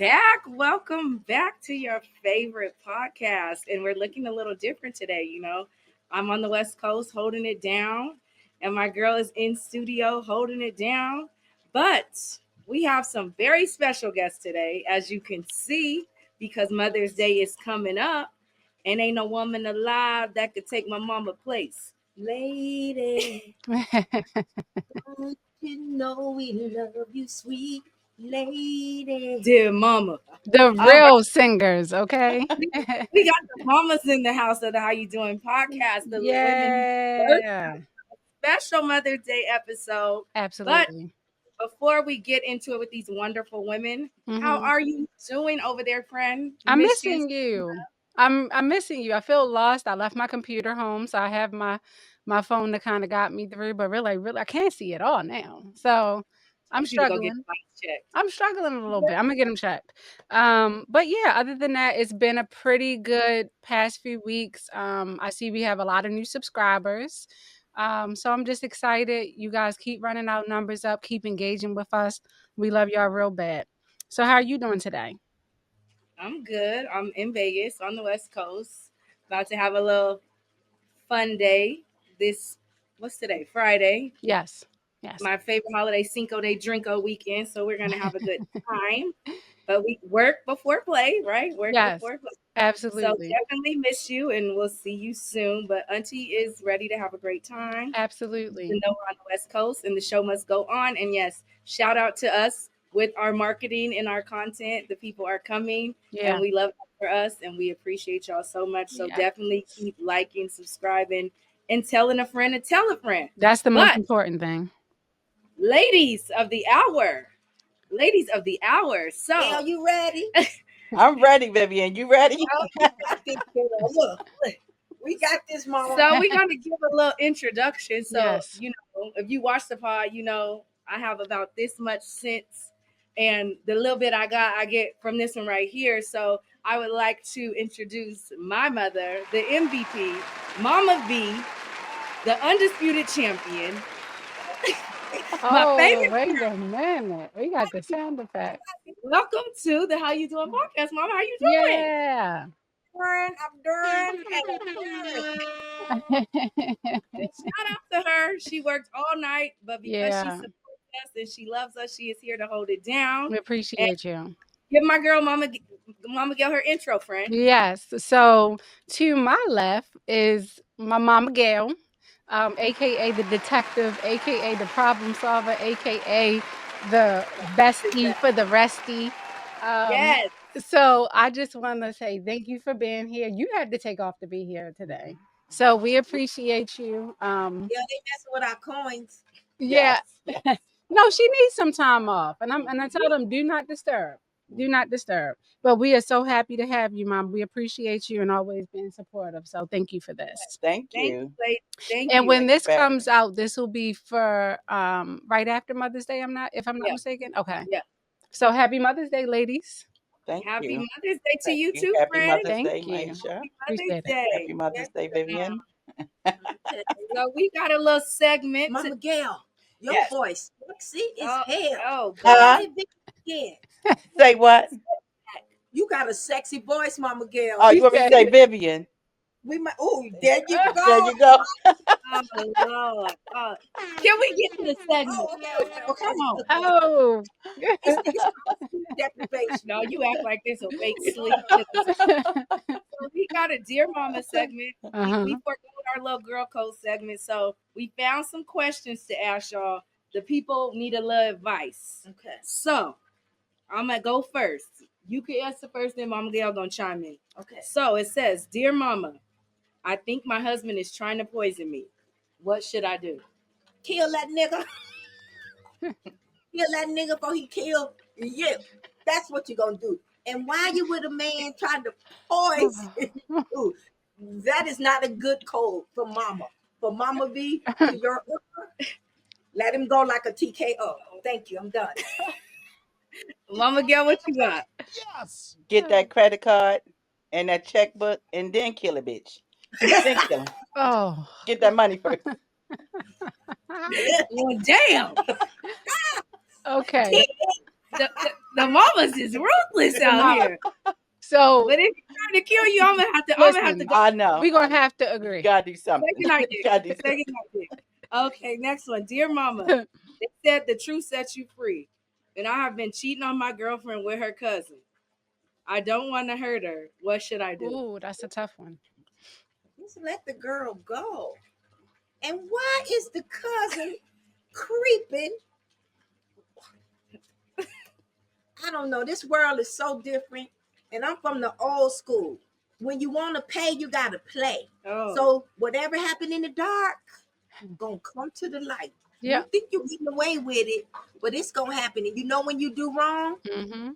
back. Welcome back to your favorite podcast. And we're looking a little different today. I'm on the West Coast holding it down, and my girl is in studio holding it down. But we have some very special guests today, as you can see, because Mother's Day is coming up, and ain't no woman alive that could take my mama place. Lady, don't you know we love you, sweet lady. Dear mama. The All right. real singers, okay? We got the mamas in the house of the How You Doing podcast, the women first Yeah, special Mother's Day episode. But absolutely. before we get into it with these wonderful women, how hmm are you doing over there, friend? We I'm missed you. missing you. I'm missing you. I feel lost. I left my computer home, so I have my phone that kind of got me through, but really, I can't see it all now. So I I'm want you to go get struggling. the lights checked. I'm struggling a little bit. I'm gonna get them checked. But yeah, other than that, it's been a pretty good past few weeks. I see we have a lot of new subscribers. So I'm just excited. You guys keep running our numbers up, keep engaging with us. We love y'all real bad. So how are you doing today? I'm good. I'm in Vegas on the West Coast. About to have a little fun day. This what's today? Friday. Yes. Yes. My favorite holiday, Cinco de Drinko weekend. So we're gonna have a good time. But we work before play, right? Work Yes. before play. So Absolutely. definitely miss you, and we'll see you soon. But Auntie is ready to have a great time. Even Absolutely. though we're on the West Coast, and the show must go on. And yes, shout out to us with our marketing and our content. The people are coming, and Yeah. we love that for us, and we appreciate y'all so much. So Yeah. definitely keep liking, subscribing, and telling a friend and tell a friend. That's the most But important thing. ladies of the hour, ladies of the hour. Now So you ready? I'm ready, Vivian. You ready? We got this, girl. Look, we got this, mama. So we're gonna give a little introduction. So Yes. if you watch the pod, I have about this much sense, and the little bit I get from this one right here. So I would like to introduce my mother, the MVP, Mama V, the undisputed champion, my Oh, favorite wait girl. a minute. We got the sound effect. Welcome to the How You Doing podcast, Mama. How you doing? Yeah. I'm doing, and Shout out to her. She worked all night, but because she Yeah. supports us and she loves us, she is here to hold it down. We And appreciate you. give my girl Mama Gail her intro, friend. Yes. So to my left is my mama Gail, aka the detective, aka the problem solver, aka the bestie for the restie. Um, Yes. so I just want to say thank you for being here. You had to take off to be here today. So we appreciate you. yeah, they messing with our coins. Yeah. Yes. Yes. No, she needs some time off. And I tell them do not disturb. Do not disturb. But we are so happy to have you, Mom. We appreciate you and always being supportive. So thank you for this. Thank Thank you, you. lady. Thank And you. when Thank you this for having comes me. out, this will be for right after Mother's Day. If I'm not Yeah. mistaken. Okay. Yeah. So happy Mother's Day, ladies. Thank Happy you. Mother's Day to Thank you you. too, Happy friend. Mother's Thank Day, you. Maisha. Happy Mother's Appreciate it. Day. Happy Mother's Yes, Day, Vivian. So we got a little segment. Mama Gail, your Yes. voice sexy as Oh, hell. oh Huh? God. Say it again. Say what? You got a sexy voice, Mama Gail. Oh, She you want me to said say Vivian? We might. Oh, there you There go. you go. Oh Lord. Can we get to the segment? Oh, okay. Come on. oh. It's called sleep deprivation. No, you act like this will fake sleep. So we got a Dear Mama segment. uh-huh. We forgot our little girl code segment. So we found some questions to ask y'all. The people need a little advice. Okay. So I'm gonna go first. You can answer first, then Mama Gail gonna chime in. Okay. So it says, Dear Mama, I think my husband is trying to poison me. What should I do? Kill that nigga. Kill that nigga before he kill you. That's what you're gonna do. And why you with a man trying to poison you? That is not a good code for mama. For Mama V, to your let him go like a TKO. Thank you. I'm done. Mama Gail, what you got? Get that credit card and that checkbook and then kill a bitch. Then kill him. Oh. Get that money first. Well, damn. Okay. The mamas is ruthless The out mama. here. So But if he's trying to kill you, I'm gonna have to listen, go. I know. we're I gonna know. have to You agree. gotta do Say something. goodnight, You dear. gotta do Say something. goodnight, dear. Okay, next one. Dear mama, they said the truth sets you free. And I have been cheating on my girlfriend with her cousin. I don't want to hurt her. What should I do? Ooh, that's a tough one. Just let the girl go. And why is the cousin creeping? I don't know. This world is so different. And I'm from the old school. When you want to pay, you got to play. Oh, So whatever happened in the dark, gonna come to the light. You Yeah. think you're getting away with it, but it's gonna happen. And you know when you do wrong, Mm-hmm.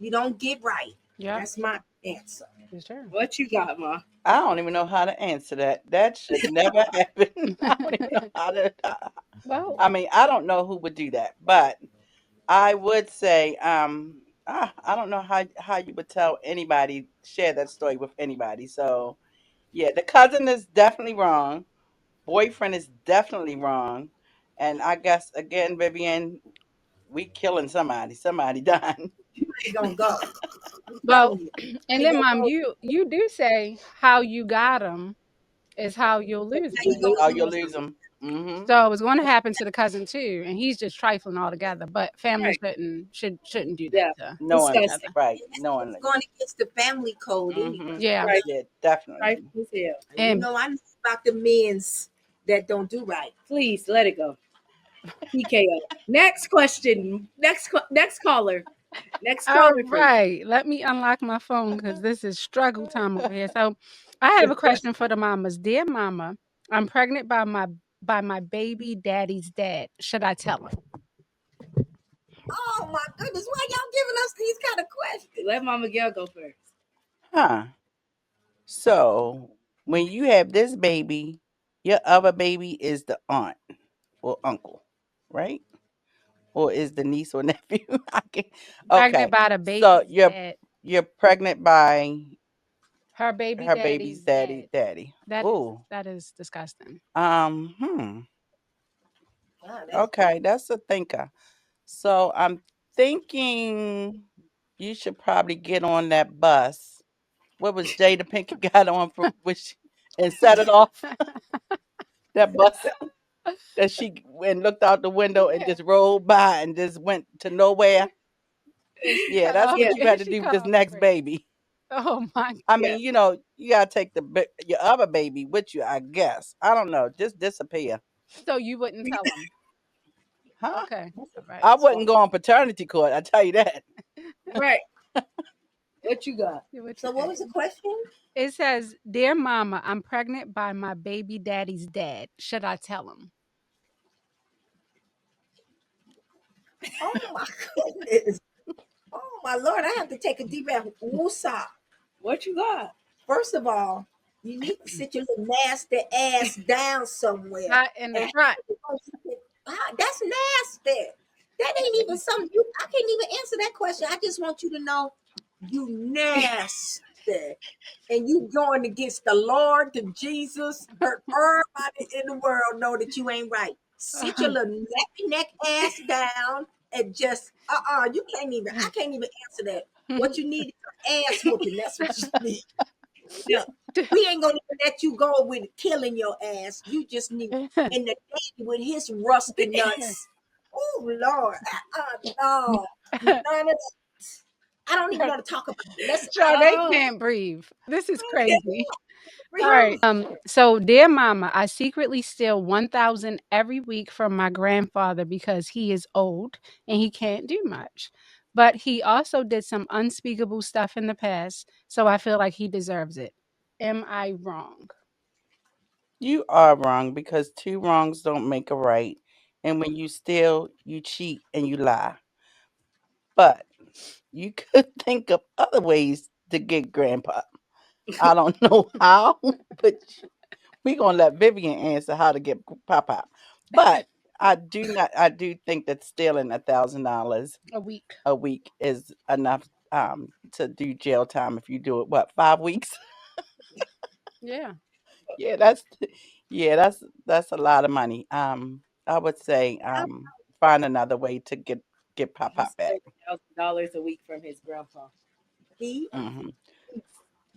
you don't get right. Yep. That's my answer. It's true. what you got, ma? I don't even know how to answer that. That should never happen. I don't even know how to. Well, I mean, I don't know who would do that, but I would say, I don't know how you would tell anybody share that story with anybody. So yeah, the cousin is definitely wrong. Boyfriend is definitely wrong, and I guess again, Vivian, we killing somebody. Somebody dying. It's gonna go. I'm well, telling you. and Ain't then gonna mom, go. you do say how you got them is how you'll lose How them. you This is how gonna you lose lose them? them. Mm-hmm. So it was going to happen to the cousin too, and he's just trifling altogether. But family Right. shouldn't do that Yeah. to Knowing each other. Disgusting. right, It's knowingly. going against the family code anyway. Mm-hmm. Yeah, Right. Yeah, definitely. Right as hell. And you and know I know about the men's that don't do right. Please let it go. PKO. Next question. Next caller. Next all caller, please. right, let me unlock my phone because this is struggle time over here. So, I have Good a question question. for the mamas. Dear mama, I'm pregnant by my baby daddy's dad. Should I tell him? Oh my goodness, why y'all giving us these kind of questions? Let Mama Gail go first. Huh. So when you have this baby, your other baby is the aunt or uncle, right? Or is the niece or nephew? I can Pregnant Okay. by the So baby's you're dad, you're pregnant by her baby her baby's daddy's daddy dad. daddy. That is Ooh. that is disgusting. Hmm. Wow, that's Okay, that's a thinker. So I'm thinking you should probably get on that bus. What was Jada Pinkett got on from which and set it off that bus that she and looked out the window and Yeah. just rolled by and just went to nowhere. And she Yeah, cut that's off Yeah. what you had to she do with cut this off the next crazy. baby. Oh my I Yeah. mean, you gotta take your other baby with you. I guess I don't know. Just disappear, so you wouldn't tell him. huh? Okay. All right. I so wouldn't go on paternity court. I tell you that. Right. What you got? See what you so what think. was the question? It says, "Dear mama, I'm pregnant by my baby daddy's dad. Should I tell him?" Oh my goodness. Oh my Lord, I have to take a deep breath. Woosah. What you got? First of all, you need to sit your little nasty ass down somewhere. Not in the And front. that's nasty. That ain't even something you I can't even answer that question. I just want you to know you nasty. And you going against the Lord, to Jesus, hurt everybody in the world know that you ain't right. Sit your little nappy neck ass down and just you can't even I can't even answer that. What you need is an ass whooping. That's what you need. Yeah. We ain't gonna even let you go with killing your ass. You just need and the daddy with his rusty nuts. Oh Lord, no, none of that. I don't even want to talk about it. Let's. So they Oh, can't breathe. This is I can't crazy. All right. breathe. So dear mama, I secretly steal 1,000 every week from my grandfather because he is old and he can't do much. But he also did some unspeakable stuff in the past, so I feel like he deserves it. Am I wrong? You are wrong because two wrongs don't make a right. And when you steal, you cheat and you lie. But you could think of other ways to get grandpa. I don't know how, but we gonna let Vivian answer how to get Papa. But I do think that stealing $1,000 A week. a week is enough to do jail time if you do it. What 5 weeks? Yeah. Yeah, that's a lot of money. I would say find another way to get get pop He pop back. stole $1,000 a week from his grandpa. He Hmm.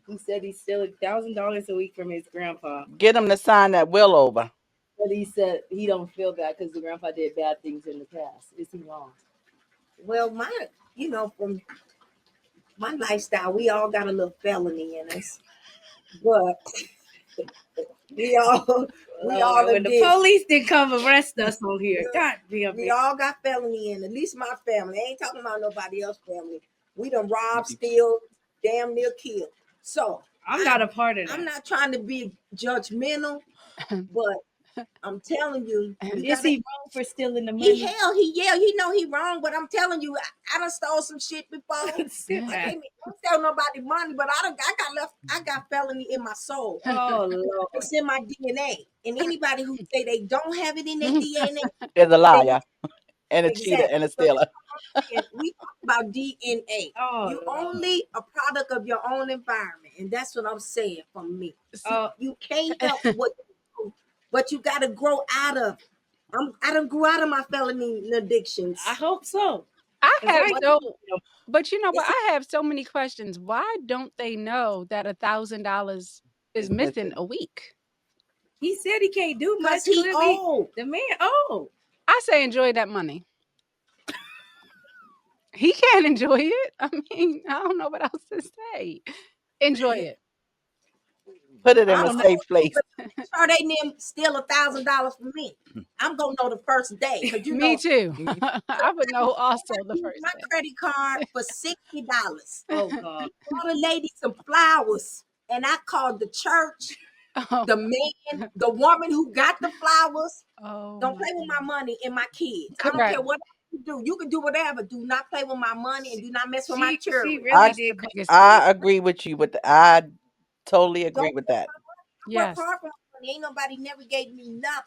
He said he stole $1,000 a week from his grandpa, Get him to sign that will over. but he said he don't feel bad because the grandpa did bad things in the past. Is he wrong? well, from my lifestyle, we all got a little felony in us, but we all we all Lord, have when the did. police didn't come arrest us on here, God damn We it! all got felony in. At least my family. I ain't talking about nobody else family. We done robbed, steal, damn near kill. So I'm I not a part of I'm that. not trying to be judgmental, but I'm telling you, you Is gotta. he wrong for stealing the He money? hell, he yeah, he know he wrong, but I'm telling you, I done stole some shit before. Sit I back. can't I don't sell nobody money, but I got felony in my soul. Oh Lord. It's in my DNA. And anybody who say they don't have it in their DNA, Is a they liar and a cheater exactly. and a So stealer. that's what I'm saying. We talk about DNA. Oh You Lord. only a product of your own environment, and that's what I'm saying from me. Oh, You can't help what you do, but you got to grow out of. I done grew out of my felony I addictions. hope so. I Cause have I, But but you know what? it's I have so many questions. Why don't they know that $1,000 is It's missing missing. a week? he said he can't do because much. he Clearly, old. the man. Oh, I say enjoy that money. He can't enjoy it. I mean, I don't know what else to say. Enjoy it. Put it I in I a don't don't know. know. safe place. But sure they didn't steal $1,000 from me. I'm gonna know the first day because Me too. Mhm. I would know also the I used first my day. credit card for $60. Oh God. Bought a lady some flowers, and I called the church, Oh, the man, the woman who got the flowers. oh Don't my play with my goodness. money and my kids. I don't Correct. care what you do. You can do whatever. Do not play with my money and She do not mess with my she children. really I That's did the call biggest the thing. I agree with you. With I totally agree Don't with play with that. my money. I work Yes. hard for my money. Ain't nobody never gave me nothing.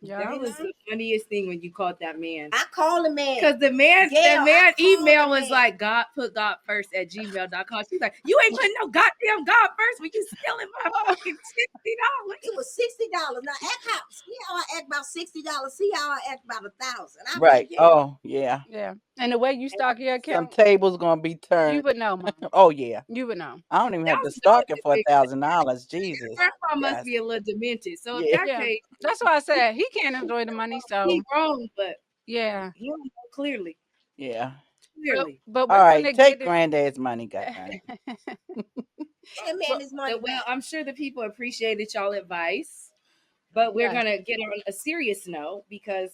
Yeah. That You was know? the funniest thing when you called that man. I call the man. Cause the Gail, I man call the email was man. like God put God first at gmail.com. She's like, you ain't putting no goddamn God first when you stealing my fucking $60. It was $60. Now act how see how I act about $60. See how I act about 1,000. I Right. wouldn't care. Oh yeah. Yeah. And the way you And like stock your you said, Some account, tables gonna be you turned. would know, Mom. Oh yeah. You would know. I don't even have to stock $1,000 it is for big. $1,000. Your Jesus. grandpa must Yes. be a little demented. So if Yeah. that Yeah. case, That's why I he, said he can't enjoy the money. he So wrong, but yeah. he don't know clearly. Yeah. Clearly. But All we're right. gonna Take get it. granddad's money, goddamn it. Pay the man But his money Well, back. I'm sure the people appreciated y'all advice, but we're yes. gonna get on a serious note because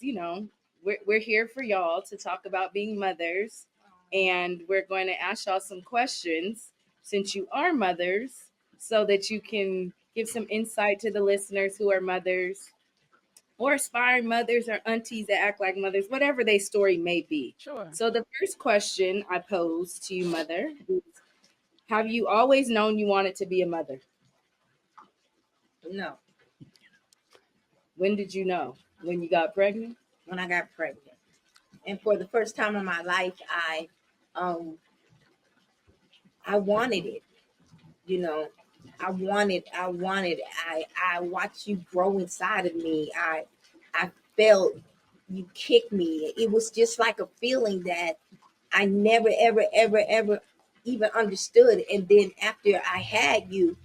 we're here for y'all to talk about being mothers, and we're going to ask y'all some questions since you are mothers, so that you can give some insight to the listeners who are mothers or aspiring mothers or aunties that act like mothers, whatever their story may be. Sure. So the first question I pose to you, mother, is, have you always known you wanted to be a mother? No, When did you know? When you got pregnant? when I got pregnant. And for the first time in my life, um I wanted it. You know, I watched you grow inside of me. I felt you kick me. It was just like a feeling that I never ever even understood. And then after I had you,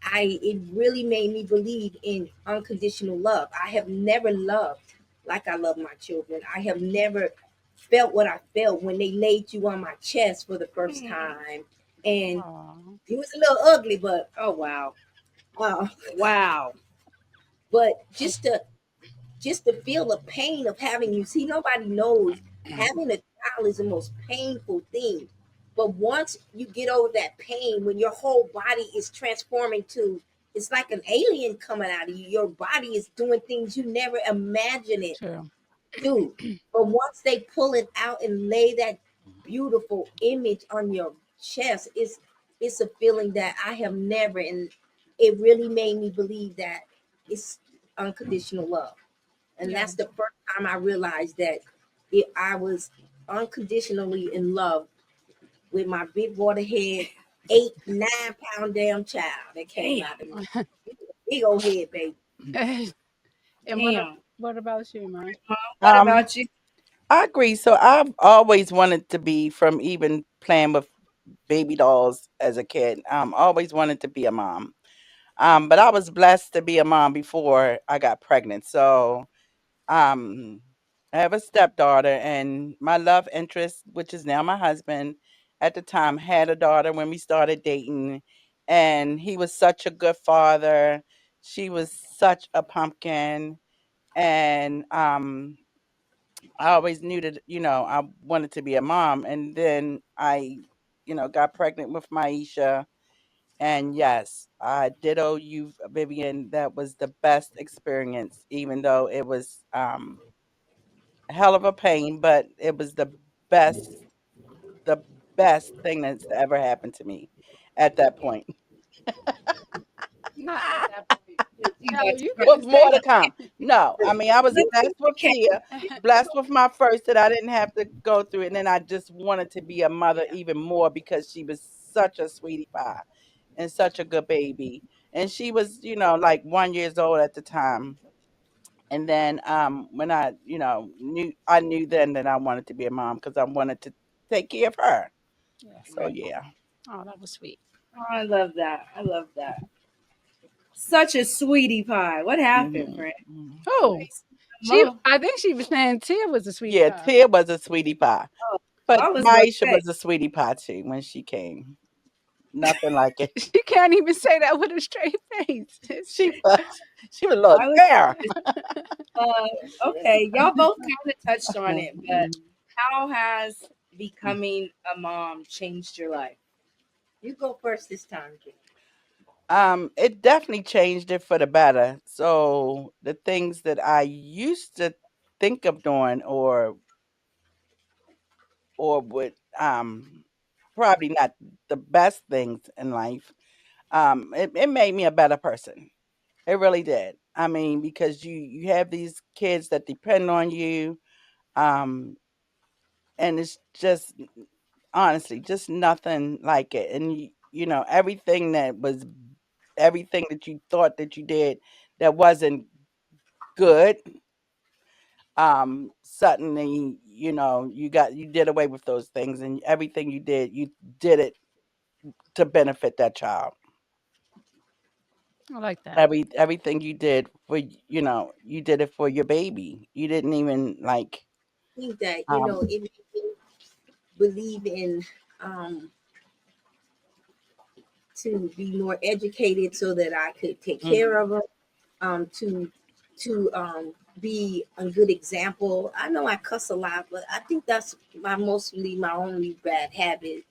I it really made me believe in unconditional love. I have never loved like I love my children. I have never felt what I felt when they laid you on my chest for the first Hmm. time. And Aw. it was a little ugly, Oh wow. uh, Wow. but just to feel the pain of having you. See, nobody knows having a child is the most painful thing. But once you get over that pain, when your whole body is transforming to, it's like an alien coming out of you. Your body is doing things you never imagined it True. do. But once they pull it out and lay that beautiful image on your chest, it's a feeling that I have never, and it really made me believe that it's unconditional love. And Yeah. that's the first time I realized that I was unconditionally in love with my big water head, 8, 9 pound damn child that came Damn. out of me. Big old head, baby. And Damn. what about you, Mom? Mom, what Um, about you? I agree. So I've always wanted to be, from even playing with baby dolls as a kid. Always wanted to be a mom. But I was blessed to be a mom before I got pregnant. So um, I have a stepdaughter, and my love interest, which is now my husband, at the time had a daughter when we started dating, and he was such a good father. She was such a pumpkin, and I always knew that, I wanted to be a mom. And then I, got pregnant with Maisha. And yes, I did owe you, Vivian. That was the best experience, even though it was a hell of a pain, but it was best, the best thing that's ever happened to me at that point. Not at that point. You No, about to you cry. With couldn't say more to come. No, I mean, I was Listen blessed with to Tia, that. blessed with my first that I didn't have to go through it. And then I just wanted to be a mother even more because she was such a sweetie pie and such a good baby. And she was, like 1 years old at the time. And then when I, knew then that I wanted to be a mom because I wanted to take care of her. Yes. So yeah. Oh, that was sweet. Oh, I love that. I love that. Such a sweetie pie. What happened, Hmm. friend? Oh, Say some more. I think she was saying Tia was a sweetie Yeah, pie. Tia was a sweetie pie. Oh, But I was gonna Maisha say. was a sweetie pie too when she came. Nothing like it. She can't even say that with a straight face. She was she was a little I was girl. okay. Y'all both kind of touched on it, but Mhm. how has becoming a mom changed your life? You go first this time, Jim. It definitely changed it for the better. So the things that I used to think of doing or would probably not the best things in life, it made me a better person. It really did. I mean, because you have these kids that depend on you, um, and it's just honestly just nothing like it. And everything that you thought that you did that wasn't good, suddenly you did away with those things, and everything you did it to benefit that child. I like that. Everything you did you did it for your baby. You didn't even like I think that, um it made me believe in um to be more educated so that I could take care mhm, of them, to be a good example. I know I cuss a lot, but I think that's my only bad habit,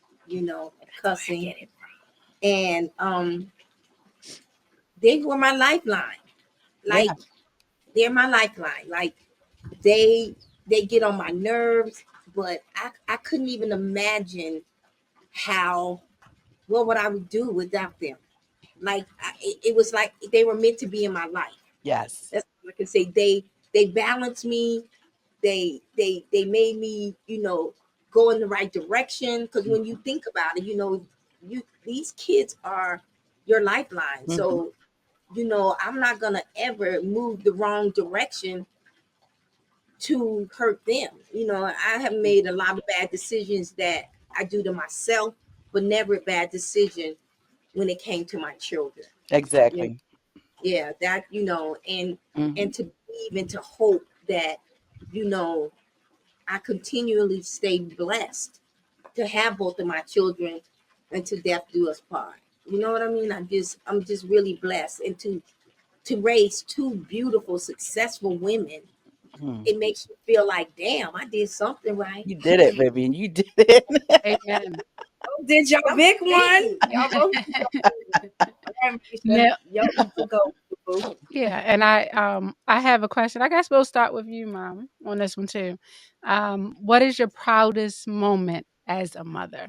cussing. And they were my lifeline. yeah, Like they're my lifeline. Like they they get on my nerves, but I couldn't even imagine how what would I would do without them. Like it was like they were meant to be in my life. yes, That's all I can say. They balanced me. They made me, go in the right direction. Because when you think about it, you these kids are your lifeline. mhm, So, I'm not gonna ever move the wrong direction to hurt them. I have made a lot of bad decisions that I do to myself, but never a bad decision when it came to my children. You know, exactly. yeah, that and Mhm, to believe and to hope that you know I continually stay blessed to have both of my children and to death do us part. You know what I mean? I'm just really blessed, and to raise two beautiful, successful women, mhm. it makes you feel like, damn, I did something right. You did it, Vivian. You did it. Amen. Oh, did y'all I'm pick one? saying, Y'all both did y'all pick one. All right, Misha. No, Y'all need to go, boo. yeah, and I have a question. I guess we'll start with you, Mom, on this one too. What is your proudest moment as a mother?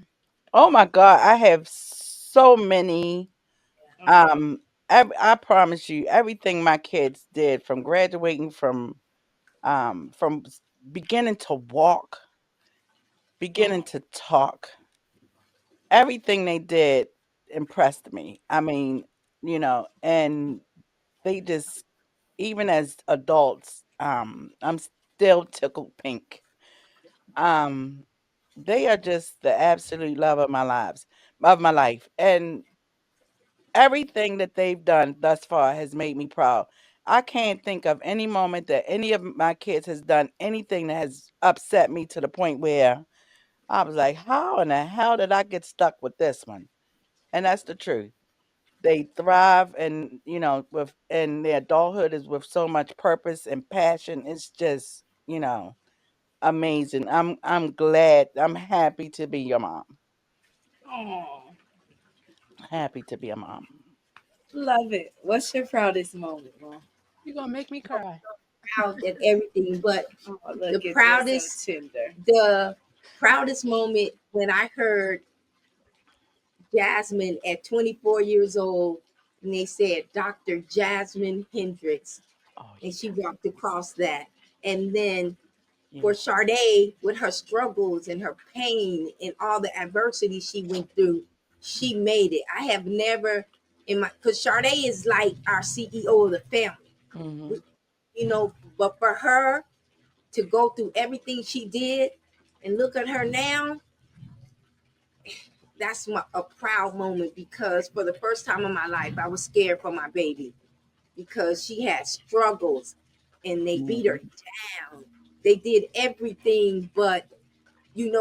Oh my God, I have so many. Okay. Um, I promise you, everything my kids did, from graduating from beginning to walk, beginning to talk, everything they did impressed me. I mean, and they just, even as adults, I'm still tickled pink Um, they are just the absolute love of my life, and everything that they've done thus far has made me proud. I can't think of any moment that any of my kids has done anything that has upset me to the point where I was like, "How in the hell did I get stuck with this one?" And that's the truth. They thrive, and with and their adulthood is with so much purpose and passion. It's just amazing. I'm glad. I'm happy to be your mom. Oh, Happy to be a mom. love it. What's your proudest moment, Mom? You're gonna make me cry. Proud at everything, but Oh, the look at this, so proudest tender. the proudest moment when I heard Jasmine at 24 years old, and they said Dr. Jasmine Hendricks, Oh and she yeah, walked across that. And then for yeah. Sade, with her struggles and her pain and all the adversity she went through, she made it. I have never in my because Sade is like our CEO of the family, Hmm. but for her to go through everything she did and look at her now, a proud moment because for the first time in my life, I was scared for my baby because she had struggles and they beat her Hmm. down. They did everything but,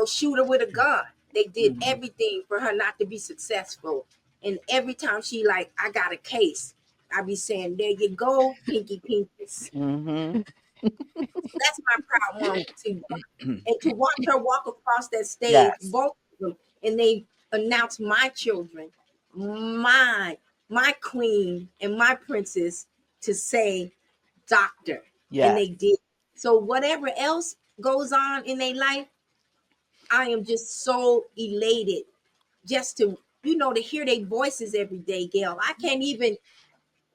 shoot her with a gun. They did Hmm. everything for her not to be successful. And every time she like, I got a case, I be saying, there you go, Pinky Pinkies. Hmm. That's my proud moment too. And to watch her walk across that stage, Yes. both of them, and they announce my children, my queen and my princess to say doctor. And Yes. they did. So whatever else goes on in their life, I am just so elated just to hear their voices every day, Gail. I can't even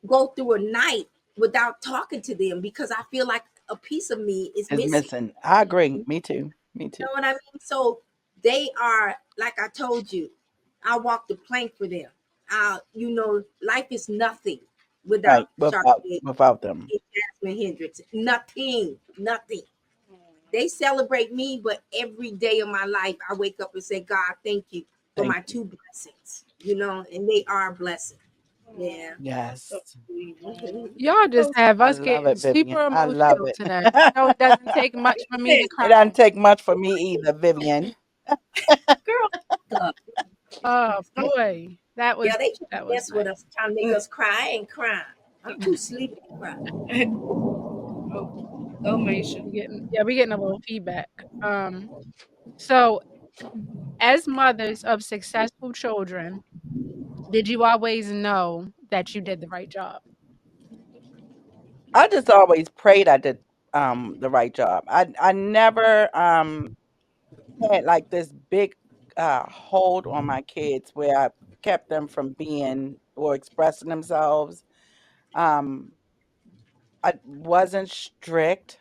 go through a night without talking to them because I feel like a piece of me is Is missing. missing. I agree. Me too. Me You too. know what I mean? So they are, like I told you, I walk the plank for them. Life is nothing without Right. Sharpay Without them. and Jasmine Hendricks. Nothing, nothing. They celebrate me, but every day of my life, I wake up and say, God, thank you for Thank my you. two blessings, and they are a blessing. Oh, Yeah. so Yes. sweet, Mom. Mhm. Y'all just So, have I us love getting it, super Vivian. I love emotional it. today. No, it doesn't take much for me to Hey, It doesn't cry. take much for me either, Vivian. girl, look. Oh boy, that yeah, was they try to that was mess with nice. us, trying to make us cry. I ain't crying. I'm too sleepy to cry. Oh, go, Maisha. We getting a little feedback. So as mothers of successful children, did you always know that you did the right job? I just always prayed I did the right job. I never had like this big hold on my kids where I kept them from being or expressing themselves. Um I wasn't strict.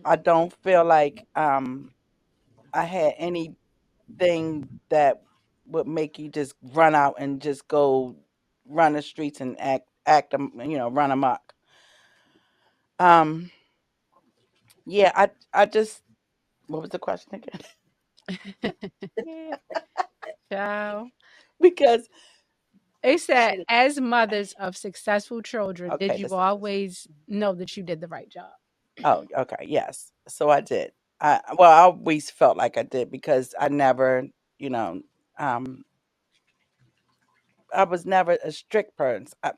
I don't feel like I had anything that would make you just run out and just go run the streets and act run amok. Um yeah, I just what was the question again? Yeah, child. Because They said, Should as mothers of successful children, did okay, you this is always know that you did the right job? oh, okay, yes. So I did. I always felt like I did because I never, you know, um I was never a strict parent. I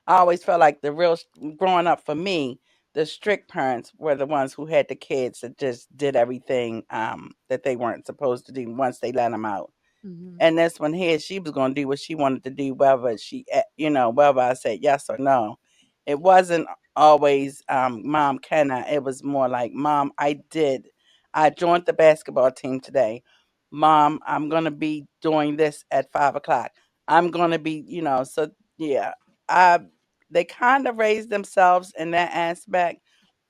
always felt like growing up for me, the strict parents were the ones who had the kids that just did everything that they weren't supposed to do once they let them out. Mhm. And this one here, she was going to do what she wanted to do, whether I said yes or no. It wasn't always, Mom, can I? It was more like, Mom, I did. I joined the basketball team today. Mom, I'm going to be doing this at 5 o'clock. I'm going to be, so yeah, I, they kind of raised themselves in that aspect.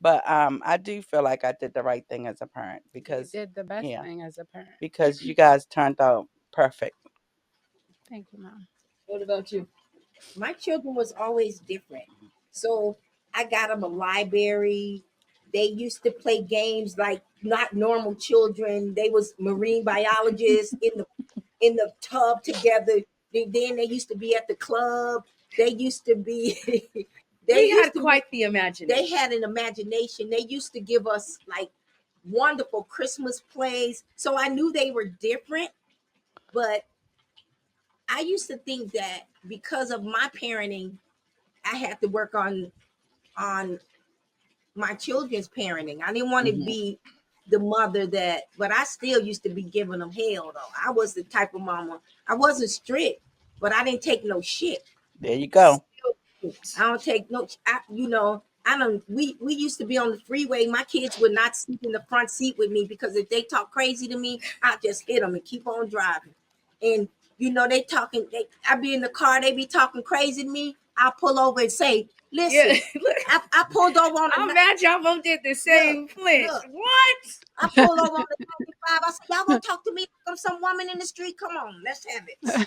But I do feel like I did the right thing as a parent You because, did the best yeah, thing as a parent. because you guys turned out perfect. Thank you, Mom. What about you? My children was always different. So I got them a library. They used to play games like not normal children. They was marine biologists in the tub together. Then they used to be at the club. They used to be they We used had to be quite the they imagination. had an imagination. They used to give us like wonderful Christmas plays. So I knew they were different, but I used to think that because of my parenting, I had to work on my children's parenting. I didn't want to Mhm. be the mother that, but I still used to be giving them hell though. I was the type of mama. I wasn't strict, but I didn't take no shit. There you go. Still, I don't take no. I don't. We used to be on the freeway. My kids would not sit in the front seat with me because if they talk crazy to me, I just hit them and keep on driving. And they talking. I be in the car. They be talking crazy to me. I pull over and say, Yeah, "Listen, look, I pulled over on I'm the mad y'all both did the look, same flinch. look. What? I pulled over on the 95. I said, y'all gonna talk to me like I'm some woman in the street? Come on, let's have it.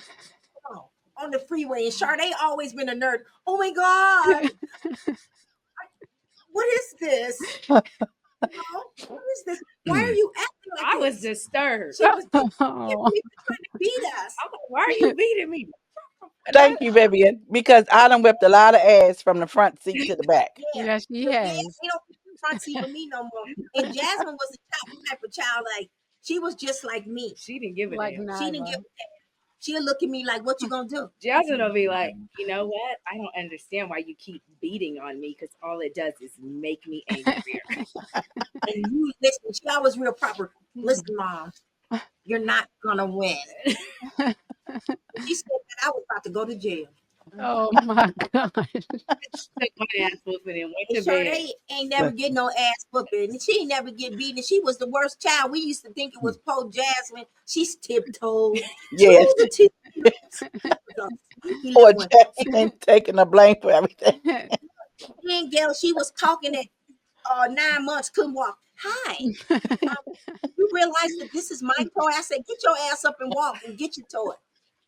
Come on the freeway. And Sade always been a nerd. Oh my God, what is this? What is this? Why are you acting like I was this? disturbed. She was they can't Oh, believe they're trying to beat us. I'm like, why are you beating me? Thank you, Vivian, because I done whipped a lot of ass from the front seat to the back. Yeah. yes, she So yeah, has. they don't be in the front seat with me no more. And Jasmine was the type of child like she was just like me. She didn't give a Like damn. She didn't give Nyla. she'll look at me like, what you gonna do? Jasmine will be like, you know what? I don't understand why you keep beating on me because all it does is make me angrier. And you listen, she always real proper. Listen, mom, you're not gonna win. When she said that, I was about to go to jail. Oh my God. Took my ass whooping and went And to bed. Sade ain't never get no ass whooping. And she ain't never get beaten. And she was the worst child. We used to think it was poor Jasmine. She's tiptoed Yes, through the tears. She was a sneaky poor little one. Jasmine taking the blame for everything. And girl, she was talking at 9 months, couldn't walk. Hi, mom, you realize that this is my toy? I said, get your ass up and walk and get your toy.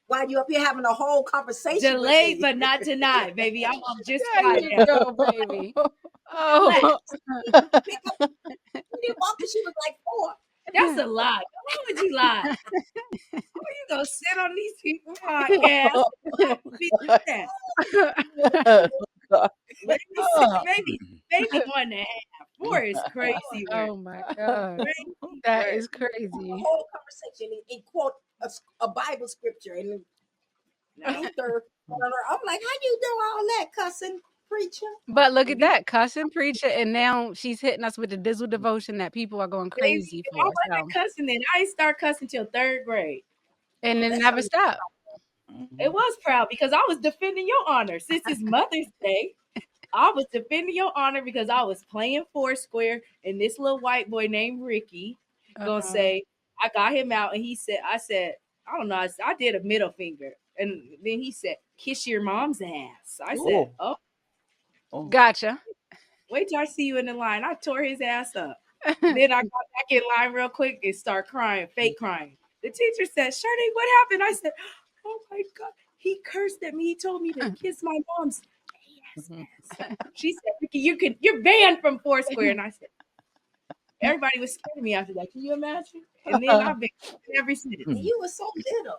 While you up here having a whole conversation with Delayed me. but not denied, baby. I'm on just There fine you now. go, baby. Relax. Oh. Pick up. She didn't walk till she was like 4. That's a lie. Why would you lie? How are you gonna sit on these people's podcast and lie to me like that? Maybe six, maybe 1.5. 4 is crazy work. Oh my God. Crazy That work. is crazy. Whole conversation and quote a Bible scripture and No. Luther. I'm like, how you do all that, cussing preacher? But look at You that, cussing preacher, and now she's hitting us with the dizzle devotion that people are going crazy. crazy I for. wasn't So, cussing then. I didn't start cussing till third grade. and Oh, it that's never something. stopped. It was proud because I was defending your honor. Since it's Mother's Day, I was defending your honor because I was playing Foursquare and this little white boy named Ricky gonna Uh-oh. say, I got him out and I said, I don't know, I did a middle finger. And then he said, kiss your mom's ass. I said, Oh, oh, oh. Gotcha. wait till I see you in the line. I tore his ass up. Then I got back in line real quick and start crying, fake crying. The teacher said, Sharday, what happened? I said, oh my God. He cursed at me. He told me to kiss my mom's ass. She said, Ricky, you're banned from Foursquare. And I said, everybody was scared of me after that. Can you imagine? And then I've been ever since. And you were so little.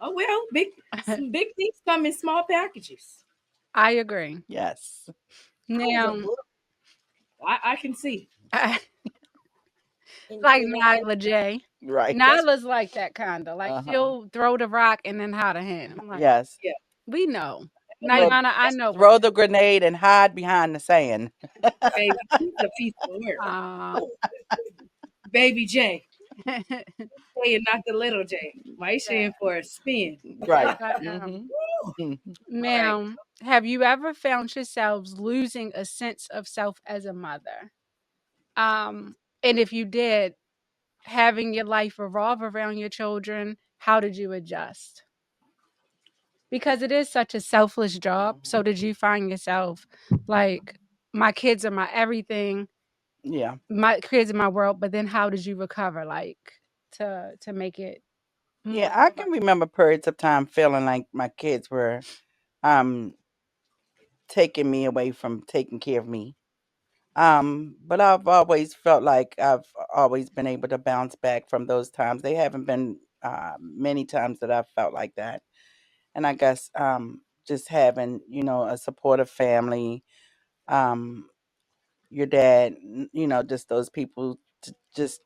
Oh well, some big things come in small packages. I agree. Yes. I was a Now, book I can see. like and Nyla J. Right. that's Nyla's like that kind of. Like Uh-huh. she'll throw the rock and then hide a hand. I'm like, Yes. Yeah. we know. Look, Nayana, I That's know what throw that the grenade and hide behind the sand. baby. He's a piece of work. is. Baby J. J and not the little J. Maisha in for a spin. Right. Um, Mm-hmm. All right. now, have you ever found yourselves losing a sense of self as a mother? And if you did, having your life revolve around your children, how did you adjust? Because it is such a selfless job. So did you find yourself like, my kids are my everything, Yeah. my kids are my world, but then how did you recover, like, to make it Yeah, more I so about can remember periods of time feeling like my kids were um taking me away from taking care of me. But I've always felt like I've always been able to bounce back from those times. They haven't been many times that I've felt like that. And I guess just having, a supportive family, um, your dad, just those people to just,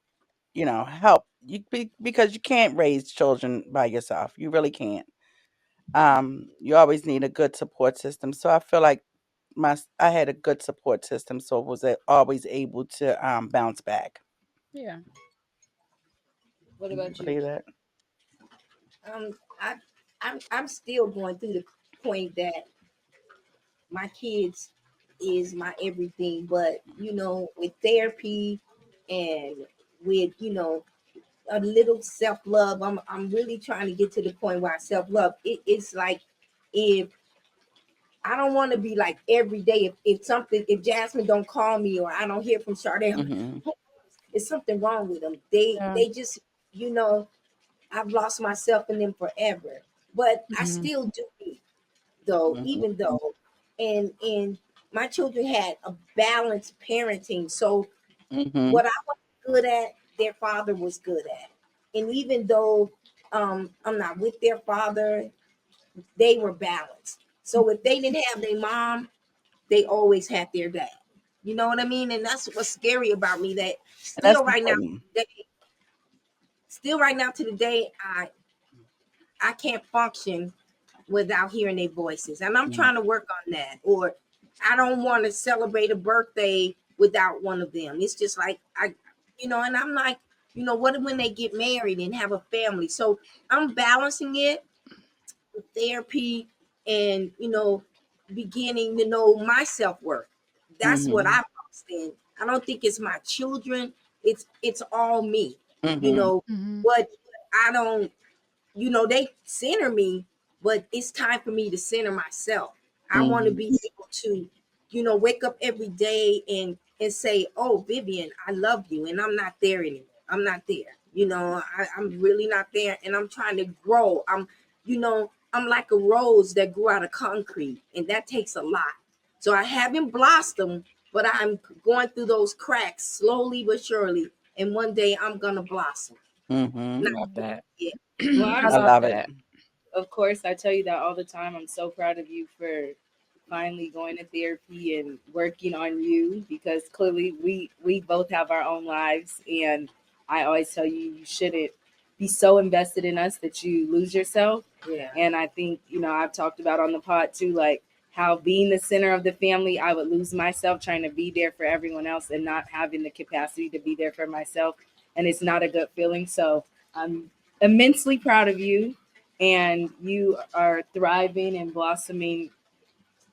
help you because you can't raise children by yourself. You really can't. You always need a good support system. So I feel like I had a good support system, so was always able to bounce back. Yeah. What You about you? believe that? Um, I, I'm still going through the point that my kids is my everything, but with therapy and with a little self love, I'm really trying to get to the point where I self love. It's like if I don't want to be like every day. If Jasmine don't call me or I don't hear from Sade, Mhm. it's something wrong with them. They Yeah. they just you know I've lost myself in them forever. But I Mhm. still do it though, Mhm. even though and my children had a balanced parenting. So Mhm. what I was good at, their father was good at. And even though I'm not with their father, they were balanced. So if they didn't have their mom, they always had their dad. You know what I mean? And that's what's scary about me. That And that's still right now, important. they, still right now to the day, I can't function without hearing their voices, and I'm Mhm. trying to work on that. Or I don't want to celebrate a birthday without one of them. It's just like and I'm like, what when they get married and have a family? So I'm balancing it with therapy and beginning to know my self-worth. That's what Mhm. I've lost in. I don't think it's my children. It's all me. you Mhm. know Mhm. but I don't, they center me, but it's time for me to center myself. I want to Mhm. be able to, wake up every day and say, "Oh, Vivian, I love you," and I'm not there anymore. I'm not there. I'm really not there, and I'm trying to grow. I'm like a rose that grew out of concrete, and that takes a lot. So I haven't blossomed, but I'm going through those cracks slowly but surely, and one day I'm gonna blossom. I Not Mhm. love that. yet. Well, I I'm I love love it. that. of course, I tell you that all the time. I'm so proud of you for finally going to therapy and working on you because clearly we both have our own lives, and I always tell you you shouldn't be so invested in us that you lose yourself. Yeah. And I think, I've talked about on the pod too, like how being the center of the family, I would lose myself trying to be there for everyone else and not having the capacity to be there for myself. And it's not a good feeling. So I'm immensely proud of you, and you are thriving and blossoming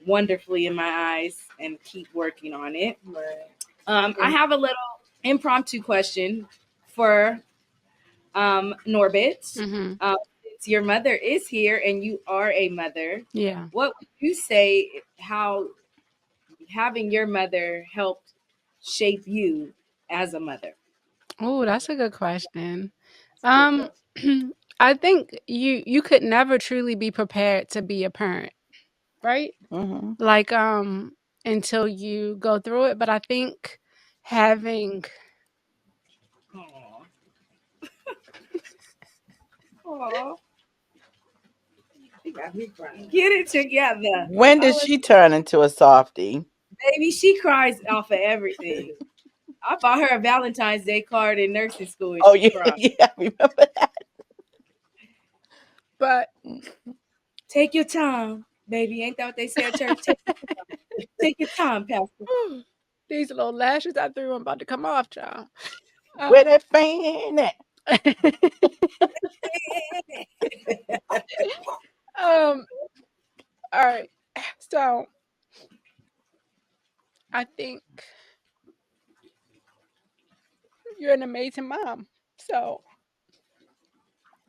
wonderfully in my eyes, and keep working on it. Right. I And have a little impromptu question for Norbit. Mhm. Since your mother is here and you are a mother, Yeah. what would you say how having your mother helped shape you as a mother? Oh, that's a good question. it's a good Um, question. I think you could never truly be prepared to be a parent, right? Mhm. Like, until you go through it. But I think having Aw. Aw. She got me crying. Get it together. When I did was, she turn into a softie? baby, she cries off of everything. I bought her a Valentine's Day card in nursing school and Oh she yeah, cried. yeah, I remember that. but Take your time, baby. Ain't that what they say at church? Take your time, Pastor. these little lashes I threw, I'm about to come off, child. Where Um, that fan at? um, all right. So I think you're an amazing mom. So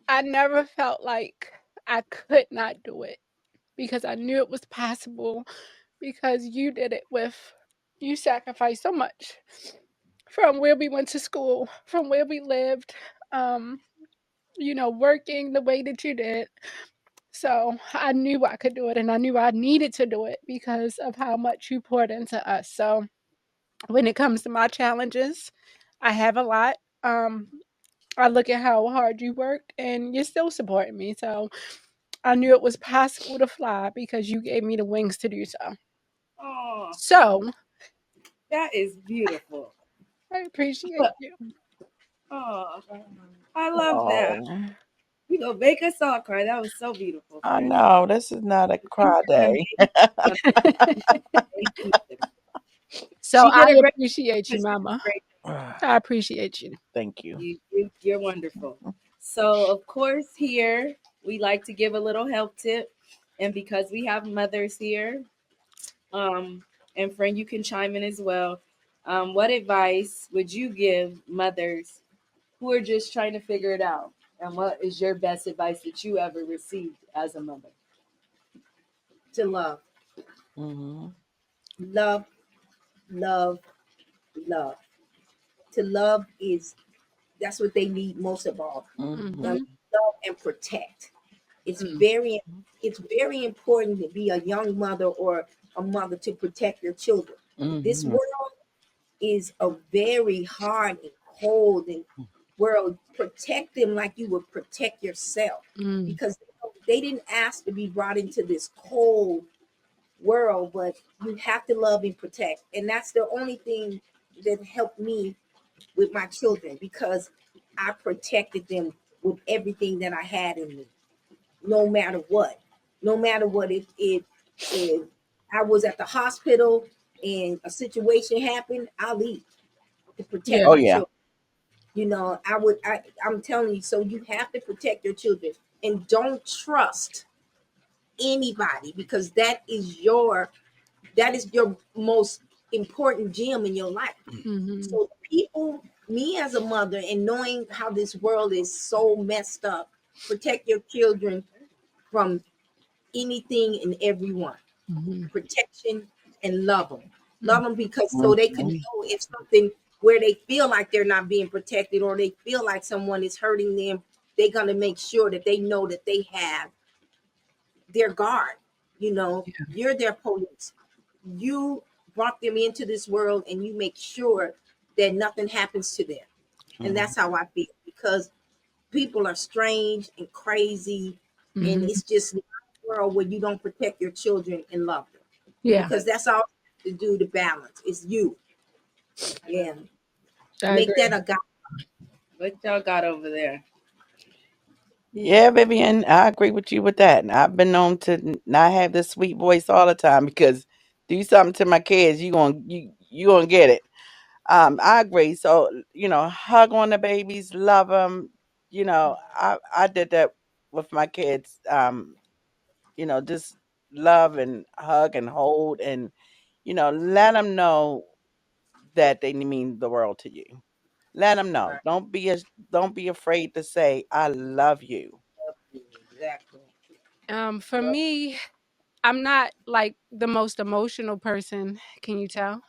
I never felt like I could not do it because I knew it was possible because you did it with you sacrificed so much from where we went to school, from where we lived, um, working the way that you did. So I knew I could do it and I knew I needed to do it because of how much you poured into us. So when it comes to my challenges. I have a lot. Um, I look at how hard you work and you're still supporting me. So I knew it was possible to fly because you gave me the wings to do so. Oh, So that is beautiful. I appreciate you. Oh, I love that. Oh, You go make us all cry. That was so beautiful, I friend. know this is not a You cry did an day. amazing, amazing. So She did I a great appreciate job. you, She did a Mama. great I appreciate you. Thank you. you're wonderful. So, of course, here we like to give a little help tip. And because we have mothers here, and friend, you can chime in as well. What advice would you give mothers who are just trying to figure it out? And what is your best advice that you ever received as a mother? To love, Hmm. love, love, love. To love is that's what they need most of all. Hmm. And Mhm. love and protect. It's Mm. very it's very important to be a young mother or a mother to protect your children. This Hmm. world is a very hard and cold and world. Protect them like you would protect yourself Mm. because they didn't ask to be brought into this cold world, but you have to love and protect. And that's the only thing that helped me with my children because I protected them with everything that I had in me, no matter what. No matter what, if I was at the hospital and a situation happened, I'll leave to protect Yeah. Oh my yeah. children. You know, I'm telling you, so you have to protect your children and don't trust anybody because that is your most important gem in your life. Mhm. So people, me as a mother, and knowing how this world is so messed up, protect your children from anything and everyone. Mhm. Protection and love them. Mm. Love them because so they can Hmm. know if something where they feel like they're not being protected or they feel like someone is hurting them, they're gonna make sure that they know that they have their guard. You know, Yeah. you're their police. You brought them into this world and you make sure that nothing happens to them. And that's how I feel because people are strange and crazy, and Mhm. it's just not a world where you don't protect your children and love them Yeah. because that's all you have to do to balance. It's you. Yeah. I Make that agree. a guide. What y'all got over there? Yeah, Vivian, I agree with you with that. And I've been known to not have this sweet voice all the time because do something to my kids, you gonna get it. I agree. So hug on the babies, love them. I did that with my kids. Just love and hug and hold and let them know that they mean the world to you. Let them know. Right. Don't be afraid to say I love you. Exactly. For me, I'm not like the most emotional person. Can you tell?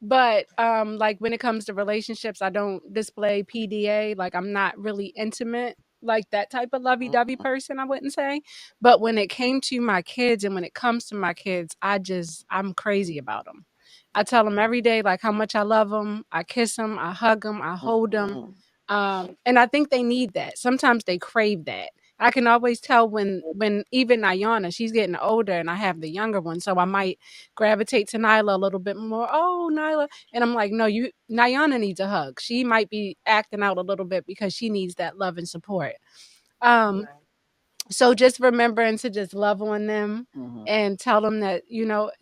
But, like, when it comes to relationships, I don't display PDA, like, I'm not really intimate, like, that type of lovey-dovey person, I wouldn't say, but when it came to my kids and when it comes to my kids, I'm crazy about them. I tell them every day, like, how much I love them. I kiss them. I hug them. I hold them. Mhm. And I think they need that. Sometimes they crave that. I can always tell when even Ayana, she's getting older and I have the younger one, so I might gravitate to Nyla a little bit more. Oh, Nyla. And I'm like, no, Nyana needs a hug. She might be acting out a little bit because she needs that love and support. Um, Right. so just remembering to just love on them Mhm. and tell them that,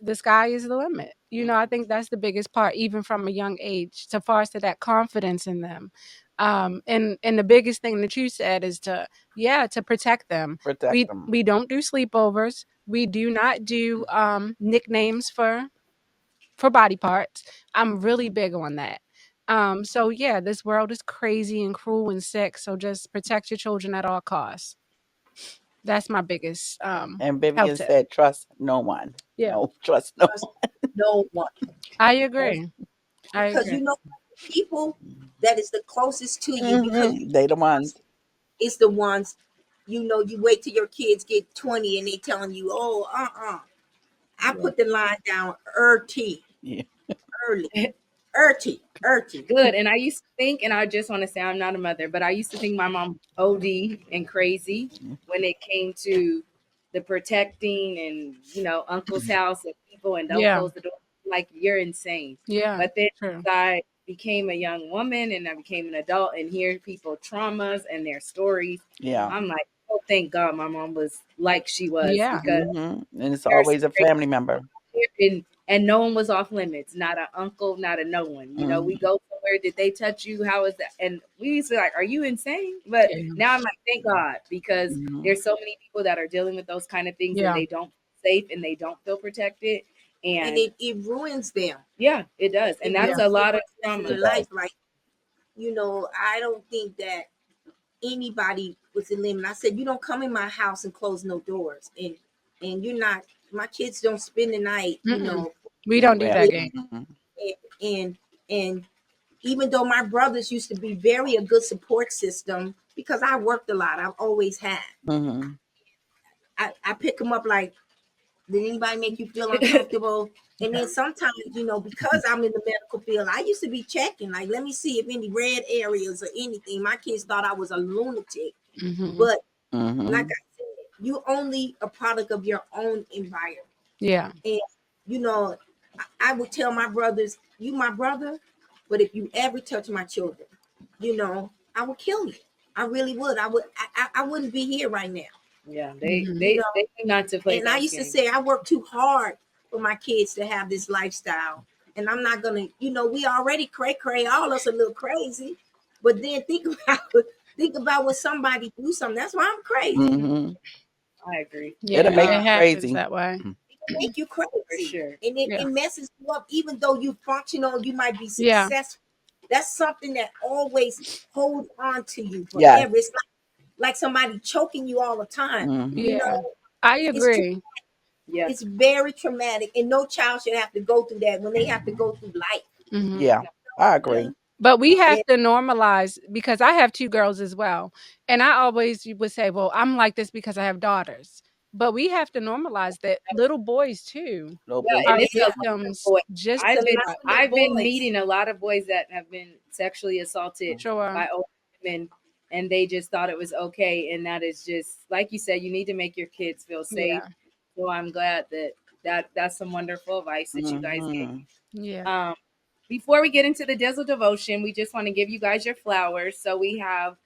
the sky is the limit. I Mhm. think that's the biggest part, even from a young age, to foster that confidence in them. And the biggest thing that you said is to protect them. Protect them. We don't do sleepovers. We do not do nicknames for body parts. I'm really big on that. So yeah, this world is crazy and cruel and sick. So just protect your children at all costs. That's my biggest And health Vivian tip. said, "Trust no one. Yeah, No, trust no Trust one." no one. I Trust agree. I because agree. you know people that is the closest to you because you Mhm. They the ones. trust is the ones you wait till your kids get 20 and they telling you, oh, I Yeah. put the line down, T. Yeah. early. Earty. Good. And I used to think, and I just want to say I'm not a mother, but I used to think my mom OD and crazy when it came to the protecting and, uncle's house and people and don't Yeah. close the door. Like, you're insane. Yeah. But then True. I became a young woman and I became an adult and hear people traumas and their stories. Yeah. I'm like, oh, thank God my mom was like she was, Yeah. because And it's there's some always a crazy family member. and no one was off limits. Not an uncle, not a no one. We Mhm. go somewhere. Did they touch you? How is that? And we used to like, are you insane? But Yeah. now I'm like, thank God, because Mhm. there's so many people that are dealing with those kind of things and Yeah. they don't feel safe and they don't feel protected. And And it ruins them. yeah, it does. And It that's Yeah. a ruins lot of the rest of trauma. their It life. does. Like, I don't think that anybody was in limit. I said, you don't come in my house and close no doors. And you're not, my kids don't spend the night, Mm-mm. We don't do Anywhere. that with, game. Mhm. and and even though my brothers used to be very a good support system, because I worked a lot, I've always had. Mhm. I pick them up like, did anybody make you feel uncomfortable? And then sometimes, because I'm in the medical field, I used to be checking, like, let me see if any red areas or anything. My kids thought I was a lunatic. Hmm. But like Mhm. I said, you only a product of your own environment. Yeah. And you know, I would tell my brothers, you my brother, but if you ever touch my children, I would kill you. I really would. I wouldn't be here right now. Yeah, they Hmm. You they know, they knew not to play and I those used to games. say I work too hard for my kids to have this lifestyle. And I'm not gonna, we already cray, all us a little crazy. But then think about what somebody do something. That's why I'm crazy. Mhm. I agree. It'll Yeah. make Um, It you happens crazy. that way. It can make you for crazy. sure. And it, Yeah. it messes you up, even though you functional, you might be Yeah. successful. That's something that always holds on to you Yes. forever. It's like somebody choking you all the time. You Mhm. Yeah. know, I it's agree. Yeah. it's very traumatic, and no child should have to go through that when they have to go through life. Hmm. Yeah. I No, agree. But we no. have Yeah, to normalize, because I have 2 girls as well, and I always would say, "Well, I'm like this because I have daughters." But we have to normalize that little boys too Little Yeah, boys and do are it's a too. lot of victims boys. just it's I've a been lot of little I've been boys. meeting a lot of boys that have been sexually assaulted sure. by older women, and they just thought it was okay. And that is just like you said, you need to make your kids feel safe. Yeah. So I'm glad that's some wonderful advice that you guys gave. Mhm. Yeah. Um, before we get into the Dizzle devotion, we just want to give you guys your flowers. So we have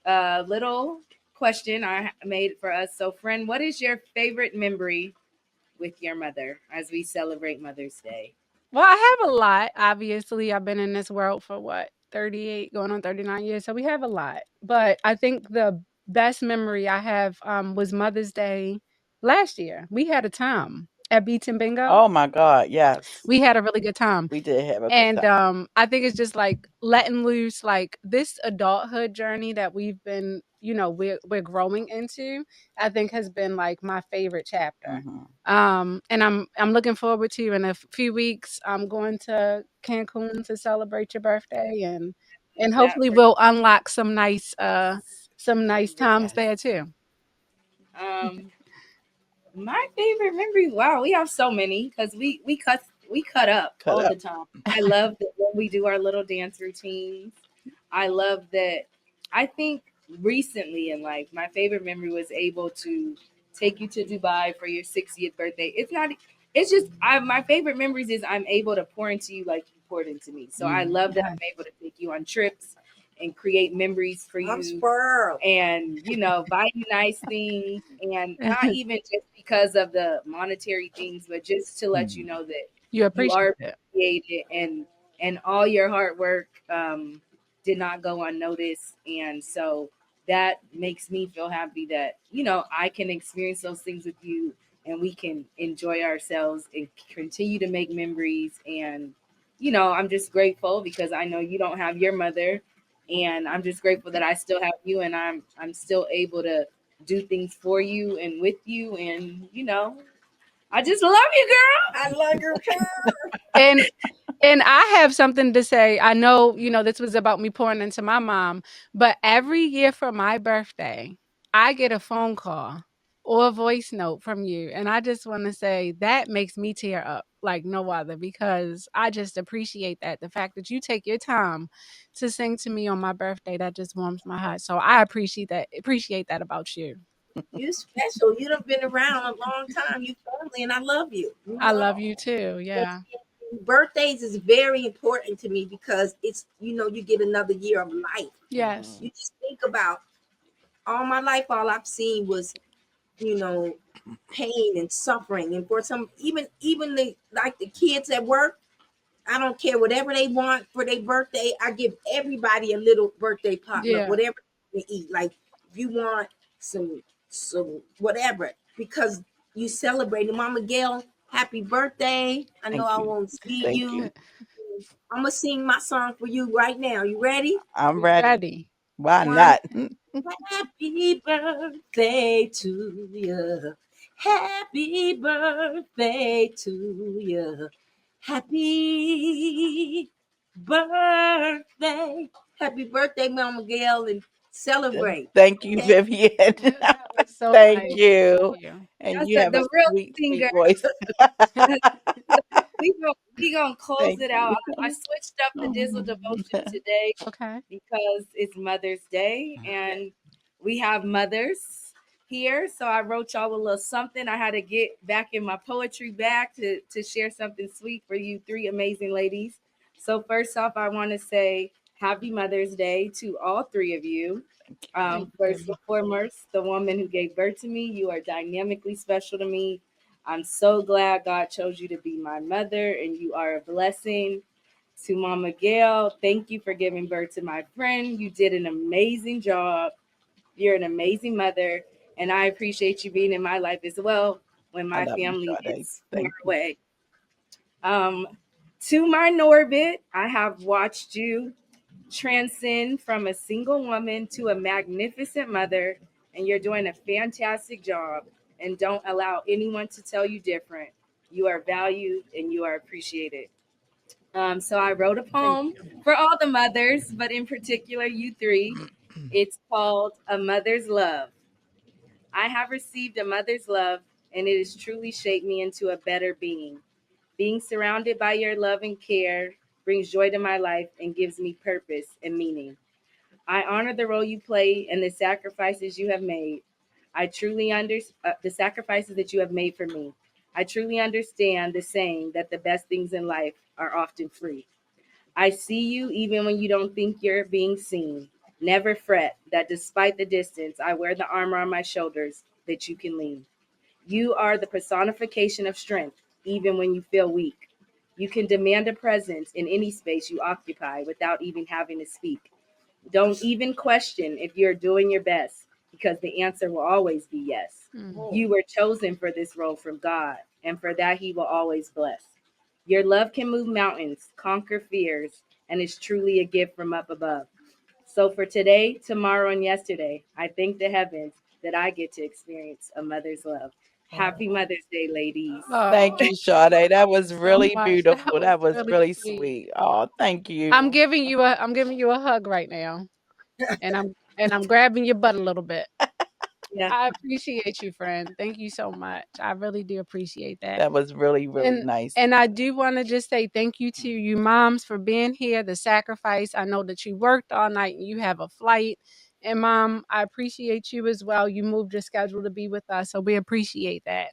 a little question I made for us. So, friend, what is your favorite memory with your mother as we celebrate Mother's Day? Well, I have a lot. Obviously, I've been in this world for what, 38, going on 39 years. So we have a lot. But I think the best memory I have was Mother's Day last year. We had a time at Beats and Bingo. Oh my God, yes. We had a really good time. We did have a good And time. I think it's just like letting loose, like this adulthood journey that we've been, we're growing into, I think has been like my favorite chapter. Mhm. And I'm looking forward to, in a few weeks I'm going to Cancun to celebrate your birthday, and That hopefully for we'll unlock some nice times yes. there too. Um, my favorite memory. Wow, we have so many because we cut up Cut all the up. time. I love that when we do our little dance routines. I love that. I think recently in life, my favorite memory was able to take you to Dubai for your 60th birthday. It's not. It's just my favorite memories is I'm able to pour into you like you poured into me. So I Mhm. love that Yes. I'm able to take you on trips and create memories for I'm you spoiled. and buy you nice things, and not even just because of the monetary things, but just to let you Mhm. know that You you appreciate are it. appreciated, and all your hard work did not go unnoticed. And so that makes me feel happy that I can experience those things with you, and we can enjoy ourselves and continue to make memories. And I'm just grateful because I know you don't have your mother, and I'm just grateful that I still have you, and I'm still able to do things for you and with you, and I just love you, girl. I love your child. And I have something to say. I know, this was about me pouring into my mom, but every year for my birthday, I get a phone call or a voice note from you. And I just want to say that makes me tear up like no other because I just appreciate that. The fact that you take your time to sing to me on my birthday, that just warms my heart. So I appreciate that about you. You special. You done been around a long time. You family, and I love you. You I know. love you too. And Yeah. birthdays is very important to me because it's you get another year of life. Yes. Mhm. You just think about all my life. All I've seen was you know pain and suffering, and for some even the kids at work. I don't care whatever they want for their birthday. I give everybody a little birthday potluck, Yeah. whatever they eat. Like if you want some whatever, because you celebrating Mama Gail, happy birthday. I know Thank I you. won't see Thank you. you. I'm gonna sing my song for you right now. You ready? I'm We ready. ready. Why One. not? Happy birthday to you. Happy birthday to you. Happy birthday. Happy birthday, Mama Gail, and celebrate. Thank you, Okay? Vivian. That was so Thank nice. Thank you. you. And That's you have a the real sweet, sweet singer. voice. So we gonna close Thank it out. you. I switched up the Dizzle devotion today Okay. because it's Mother's Day and we have mothers here. So I wrote y'all a little something. I had to get back in my poetry bag to share something sweet for you three amazing ladies. So first off, I want to say Happy Mother's Day to all three of you. Thank First you. and foremost, the woman who gave birth to me, you are dynamically special to me. I'm so glad God chose you to be my mother, and you are a blessing. To Mama Gail, thank you for giving birth to my friend. You did an amazing job. You're an amazing mother, and I appreciate you being in my life as well when I my love you, family Sade. is far Thank you. away. Um, to my Norbit, I have watched you transcend from a single woman to a magnificent mother, and you're doing a fantastic job. And don't allow anyone to tell you different. You are valued and you are appreciated. So I wrote a Thank poem you. for all the mothers, but in particular, you three. It's called A Mother's Love. I have received a mother's love, and it has truly shaped me into a better being. Being surrounded by your love and care brings joy to my life and gives me purpose and meaning. I honor the role you play and the sacrifices you have made. I truly understand the sacrifices that you have made for me. I truly understand the saying that the best things in life are often free. I see you even when you don't think you're being seen. Never fret that despite the distance, I wear the armor on my shoulders that you can lean. You are the personification of strength, even when you feel weak. You can demand a presence in any space you occupy without even having to speak. Don't even question if you're doing your best, because the answer will always be yes. Mm. You were chosen for this role from God, and for that, He will always bless. Your love can move mountains, conquer fears, and is truly a gift from up above. So, for today, tomorrow, and yesterday, I thank the heavens that I get to experience a mother's love. Happy Mother's Day, ladies. Thank Oh, you, Sade. That thank you was so really much. That beautiful. was That was really really sweet. sweet. Oh, thank you. I'm giving you a hug right now. And I'm grabbing your butt a little bit. Yeah, I appreciate you, friend. Thank you so much. I really do appreciate that. That was really, really And nice. and I do want to just say thank you to you moms for being here, the sacrifice. I know that you worked all night and you have a flight. And mom, I appreciate you as well. You moved your schedule to be with us, so we appreciate that.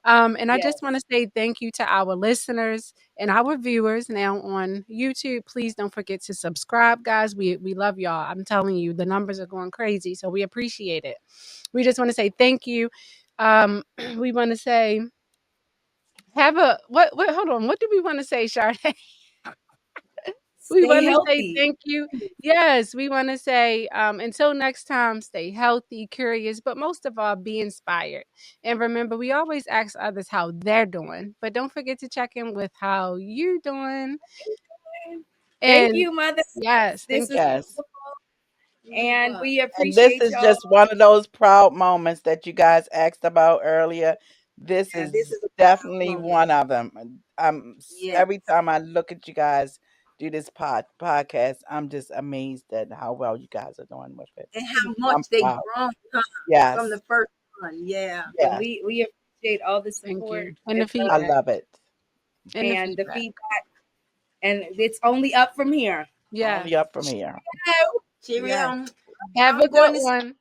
And I yes, just want to say thank you to our listeners and our viewers now on YouTube. Please don't forget to subscribe, guys. We love y'all. I'm telling you, the numbers are going crazy, so we appreciate it. We just want to say thank you. We want to say have a what hold on. What do we want to say, Sade? We stay want to say healthy. thank you. Yes, we want to say until next time, stay healthy, curious, but most of all, be inspired. And remember, we always ask others how they're doing, but don't forget to check in with how you're doing. Thank And you, mothers. yes, This thank was you. Yes. and we And this appreciate is y'all. just one of those proud moments that you guys asked about earlier. This Yeah, this is is a proud definitely moment. one of them. Yes. Every time I look at you guys do this podcast, I'm just amazed at how well you guys are doing with it. And Thank how you. much I'm they proud. grown, huh, from the Yes. first. fun. Yeah. And Yes, we appreciate all the Thank support you. And the and love I feedback. love it. And the and the feedback. feedback, and it's only up from here. Yes. Only up from here. Oh, Cheerio. Have I'm a good going to one.